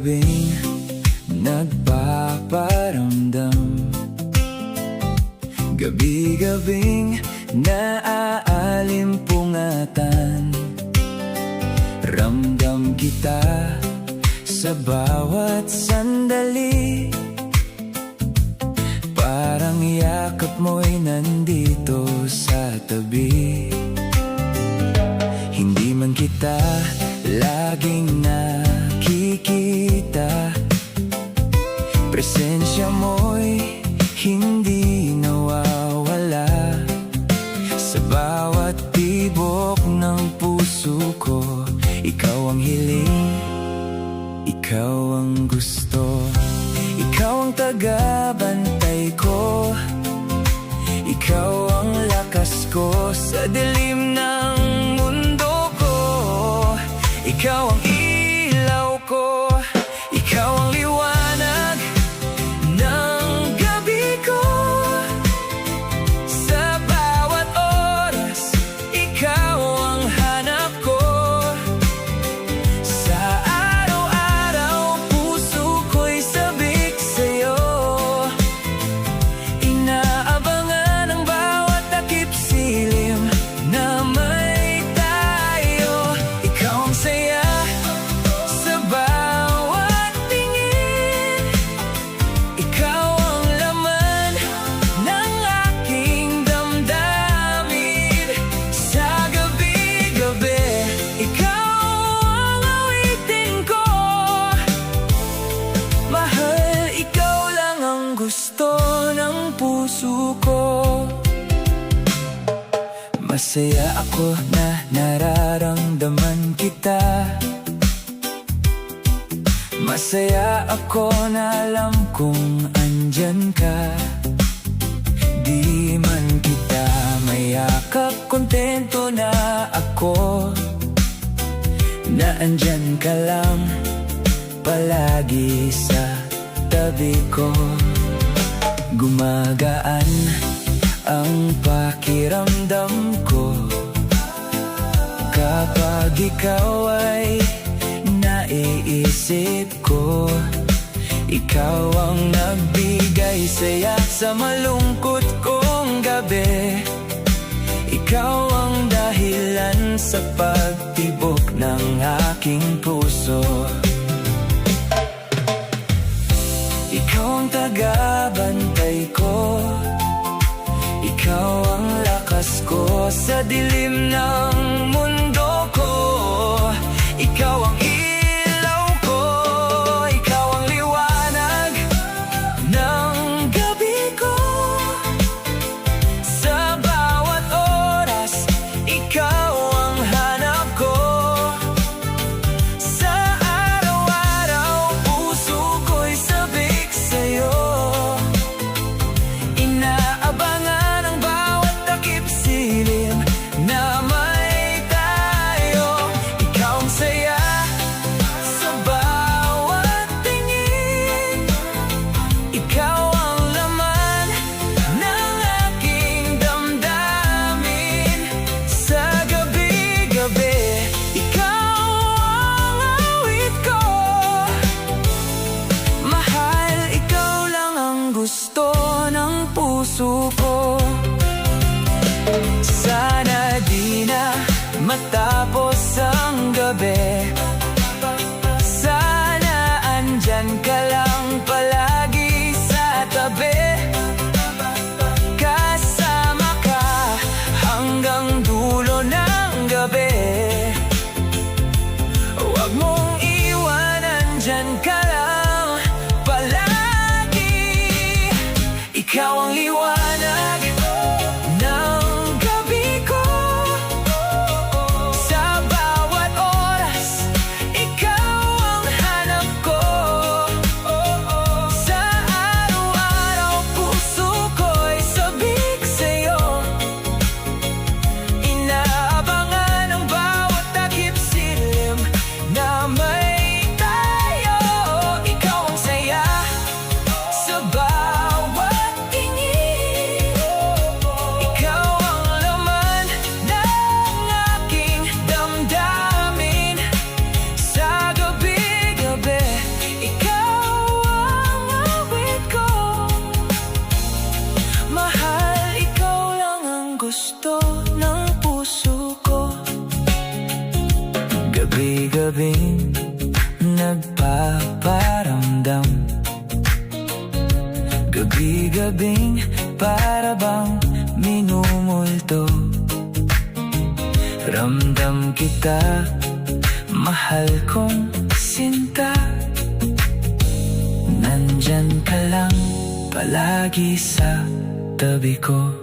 gabing nagpaparamdam, gabi-gabing naaalimpungatan. Ramdam kita sa bawat sandali, parang yakap mo'y nandito sa tabi. Hindi man kita laging nakikita, presensya mo'y hindi nawawala. Sa bawat tibok ng puso ko, ikaw ang hiling, ikaw ang gusto. Ikaw ang taga-bantay ko, ikaw ang lakas ko sa dilim ng mundo ko. Ikaw ang ilaw ko, ikaw ang liwanag ng gabi ko. Sa bawat oras, ikaw ang hanap ko. Sa araw-araw, puso ko'y sabik sa'yo. Inaabangan ang bawat takip silim na may tayo. Ikaw ang saya sa bawat tingin, ikaw ang laman ng aking damdamin. Sa gabi-gabi, ikaw ang awitin ko. Mahal, ikaw lang ang gusto ng puso ko. Masaya ako na nararamdaman kita. Masaya ako na alam kong andyan ka. Di man kita mayakap, kontento na ako na andyan ka lang palagi sa tabi ko. Gumagaan ang pakiramdam ko kapag ikaw ay naiisip ko. Ikaw ang nagbigay saya sa malungkot kong gabi. Ikaw ang dahilan sa pagtibok ng aking puso. Ikaw ang taga-bantay ko, ikaw ang lakas ko sa dilim ng mundo ko. Ikaw ang ilaw ko, ikaw ang liwanag ng gabi ko. Sa bawat oras, ikaw ang hanap ko. Sa araw-araw, puso ko'y sabik sa'yo. Inaabangan ang bawat takip silim na may tayo. Ikaw ang saya sa bawat tingin, ikaw ang laman ng aking damdamin. Sa gabi-gabi, ikaw ang awit ko. Mahal, ikaw lang ang gusto ng puso ko. Sana di na matapos ang gabi, sana andyan ka lang palagi sa tabi. Kasama ka hanggang dulo ng gabi. Huwag mong iwan, andyan ka lang palagi. Ikaw ang liwanag ng gabi ko. Sa bawat oras, ikaw ang hanap ko. Sa araw-araw, puso ko'y sabik sa'yo. Inaabangan ang Gabi-gabing nagpaparamdam. Gabi-gabing para bang minumulto. Ramdam kita, mahal kong sinta. Nandyan ka lang palagi sa tabi ko.